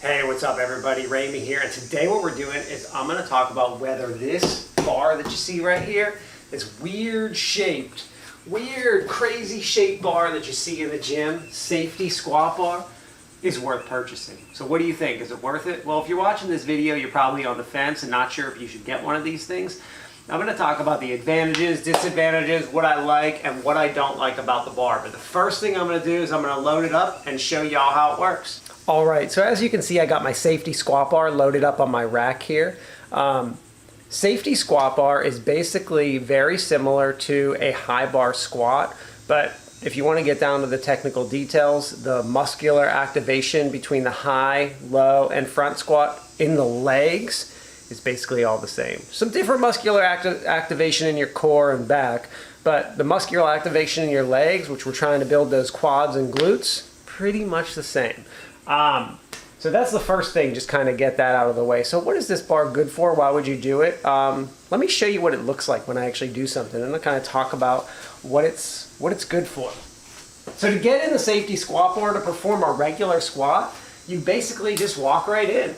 Hey, what's up everybody? Ramey here, and today what we're doing is I'm going to talk about whether this bar that you see right here, this weird crazy shaped bar that you see in the gym, safety squat bar, is worth purchasing. So what do you think? Is it worth it? Well, if you're watching this video, you're probably on the fence and not sure if you should get one of these things. I'm going to talk about the advantages, disadvantages, what I like and what I don't like about the bar. But the first thing I'm going to do is I'm going to load it up and show y'all how it works. All right, so as you can see, I got my safety squat bar loaded up on my rack here. Safety squat bar is basically very similar to a high bar squat, but if you want to get down to the technical details, the muscular activation between the high, low, and front squat in the legs is basically all the same. Some different muscular activation in your core and back, but the muscular activation in your legs, which we're trying to build those quads and glutes, pretty much the same. So that's the first thing, just kind of get that out of the way. So what is this bar good for? Why would you do it? Let me show you what it looks like when I actually do something, and I'll kind of talk about what it's good for. So to get in the safety squat bar to perform a regular squat, you basically just walk right in.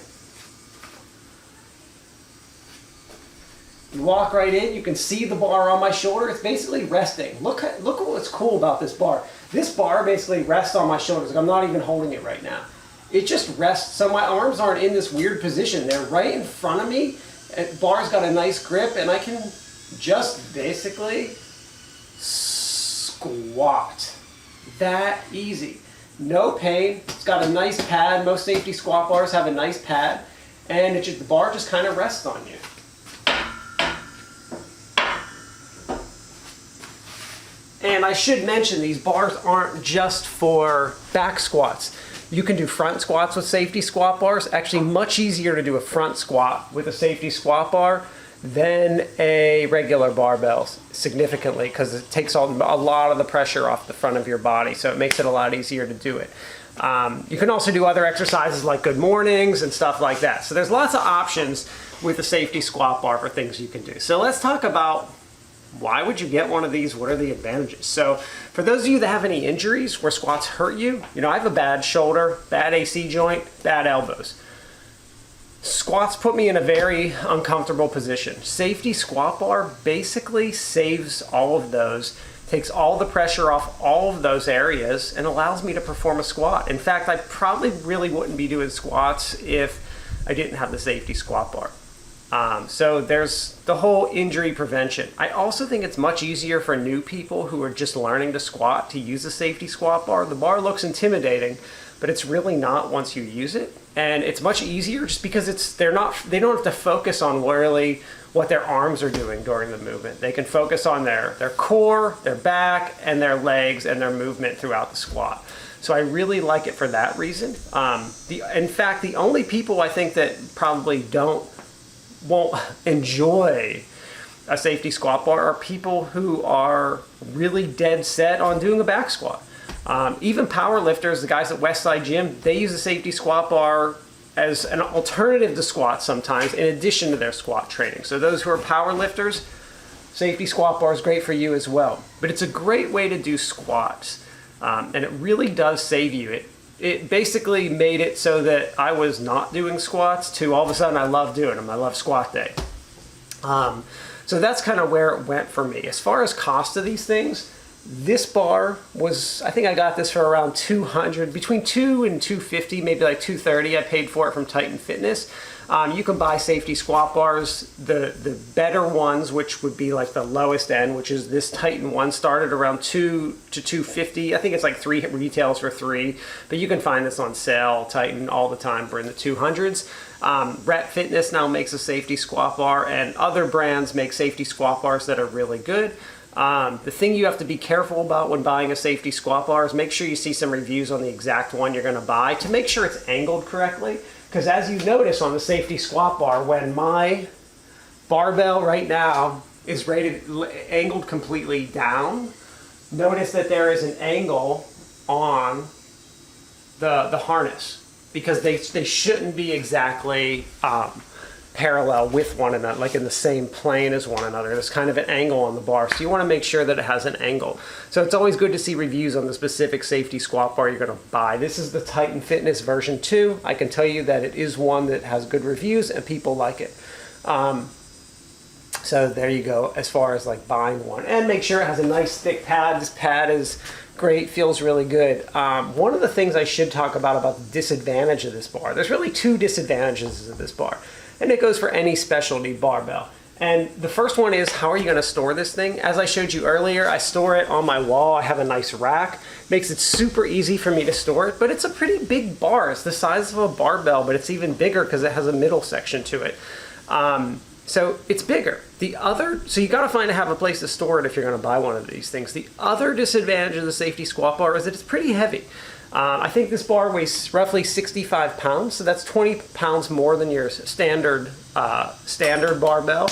You walk right in, you can see the bar on my shoulder. It's basically resting. Look at what's cool about this bar. This bar basically rests on my shoulders. Like I'm not even holding it right now. It just rests, so my arms aren't in this weird position. They're right in front of me. The bar's got a nice grip, and I can just basically squat. That easy. No pain. It's got a nice pad. Most safety squat bars have a nice pad, and the bar just kind of rests on you. And I should mention, these bars aren't just for back squats. You can do front squats with safety squat bars. Actually, much easier to do a front squat with a safety squat bar than a regular barbell, significantly, because it takes a lot of the pressure off the front of your body, so it makes it a lot easier to do it. You can also do other exercises like good mornings and stuff like that. So there's lots of options with the safety squat bar for things you can do. So let's talk about why would you get one of these? What are the advantages? So for those of you that have any injuries where squats hurt you, I have a bad shoulder, bad AC joint, bad elbows. Squats put me in a very uncomfortable position. Safety squat bar basically saves all of those, takes all the pressure off all of those areas, and allows me to perform a squat. In fact, I probably really wouldn't be doing squats if I didn't have the safety squat bar. So there's the whole injury prevention. I also think it's much easier for new people who are just learning to squat to use a safety squat bar. The bar looks intimidating, but it's really not once you use it. And it's much easier just because they don't have to focus on really what their arms are doing during the movement. They can focus on their core, their back, and their legs and their movement throughout the squat. So I really like it for that reason. In fact, the only people I think that probably won't enjoy a safety squat bar are people who are really dead set on doing a back squat. Even power lifters, the guys at Westside Gym, they use a safety squat bar as an alternative to squats sometimes in addition to their squat training. So those who are power lifters, safety squat bar is great for you as well. But it's a great way to do squats, and it really does save you. It basically made it so that I was not doing squats to all of a sudden I love doing them. I love squat day. So that's kind of where it went for me. As far as cost of these things, this bar was, I think I got this for around $200, between $200 and $250, maybe like $230. I paid for it from Titan Fitness. You can buy safety squat bars, the better ones, which would be like the lowest end, which is this Titan one, started around $200 to $250. I think it's like 3 retails for $3, but you can find this on sale, Titan, all the time for in the 200s. Rep Fitness now makes a safety squat bar, and other brands make safety squat bars that are really good. The thing you have to be careful about when buying a safety squat bar is make sure you see some reviews on the exact one you're going to buy to make sure it's angled correctly. Because as you notice on the safety squat bar, when my barbell right now is angled completely down, notice that there is an angle on the harness, because they shouldn't be exactly parallel with one another, like in the same plane as one another. There's kind of an angle on the bar, so you want to make sure that it has an angle. So it's always good to see reviews on the specific safety squat bar you're going to buy. This is the Titan Fitness version 2. I can tell you that it is one that has good reviews and people like it. So there you go as far as like buying one. And make sure it has a nice thick pad. This pad is great, feels really good. One of the things I should talk about the disadvantage of this bar, there's really 2 disadvantages of this bar. And it goes for any specialty barbell. And the first one is, how are you going to store this thing? As I showed you earlier, I store it on my wall. I have a nice rack. Makes it super easy for me to store it, but it's a pretty big bar. It's the size of a barbell, but it's even bigger because it has a middle section to it. So it's bigger. So you got to have a place to store it if you're going to buy one of these things. The other disadvantage of the safety squat bar is that it's pretty heavy. I think this bar weighs roughly 65 pounds, so that's 20 pounds more than your standard barbell,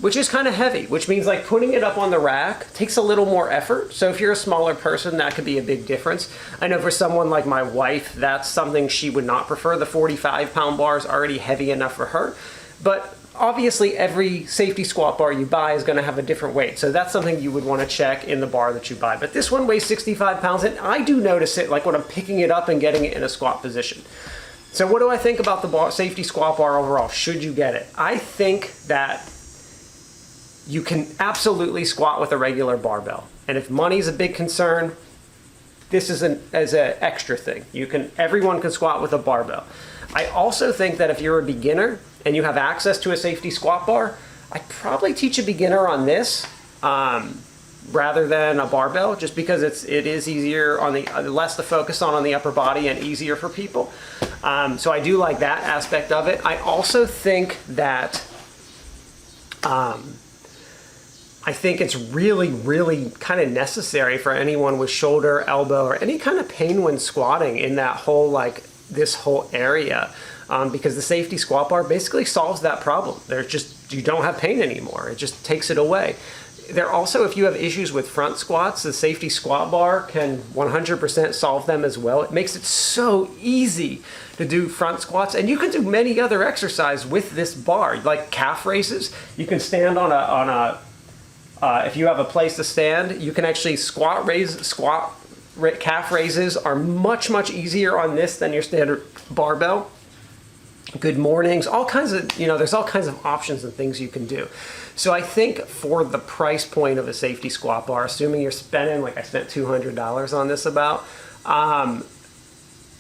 which is kind of heavy, which means like putting it up on the rack takes a little more effort. So if you're a smaller person, that could be a big difference. I know for someone like my wife, that's something she would not prefer. The 45-pound bar is already heavy enough for her, but obviously every safety squat bar you buy is going to have a different weight. So that's something you would want to check in the bar that you buy. But this one weighs 65 pounds, and I do notice it like when I'm picking it up and getting it in a squat position. So what do I think about the safety squat bar overall? Should you get it? I think that you can absolutely squat with a regular barbell. And if money's a big concern, this is an extra thing. Everyone can squat with a barbell. I also think that if you're a beginner and you have access to a safety squat bar, I'd probably teach a beginner on this rather than a barbell, just because it is easier on less to focus on the upper body and easier for people. So I do like that aspect of it. I also think that I think it's really, really kind of necessary for anyone with shoulder, elbow, or any kind of pain when squatting in that whole this whole area. Because the safety squat bar basically solves that problem. You don't have pain anymore. It just takes it away. Also, if you have issues with front squats, the safety squat bar can 100% solve them as well. It makes it so easy to do front squats, and you can do many other exercises with this bar, like calf raises. You can stand if you have a place to stand, you can actually calf raises are much, much easier on this than your standard barbell. Good mornings, all kinds of, there's all kinds of options and things you can do. So I think for the price point of a safety squat bar, assuming you're spending, like I spent $200 on this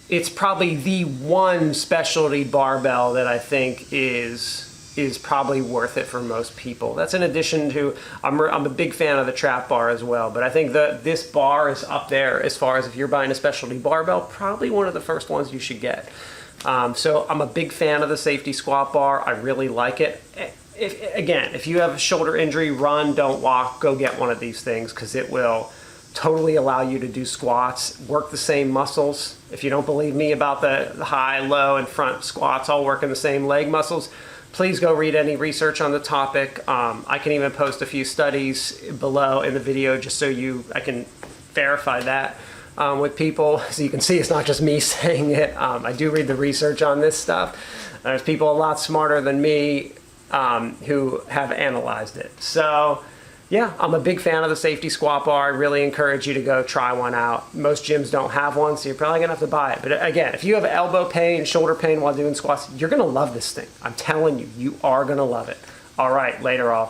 it's probably the one specialty barbell that I think is probably worth it for most people. That's in addition to, I'm a big fan of the trap bar as well, but I think this bar is up there as far as if you're buying a specialty barbell, probably one of the first ones you should get. So I'm a big fan of the safety squat bar. I really like it. If you have a shoulder injury, run, don't walk, go get one of these things, because it will totally allow you to do squats, work the same muscles. If you don't believe me about the high, low, and front squats all working the same leg muscles, please go read any research on the topic. I can even post a few studies below in the video just so I can verify that with people. So you can see it's not just me saying it. I do read the research on this stuff. There's people a lot smarter than me who have analyzed it. So yeah, I'm a big fan of the safety squat bar. I really encourage you to go try one out. Most gyms don't have one, so you're probably gonna have to buy it. But again, if you have elbow pain, shoulder pain while doing squats, you're gonna love this thing. I'm telling you, you are gonna love it. All right, later all.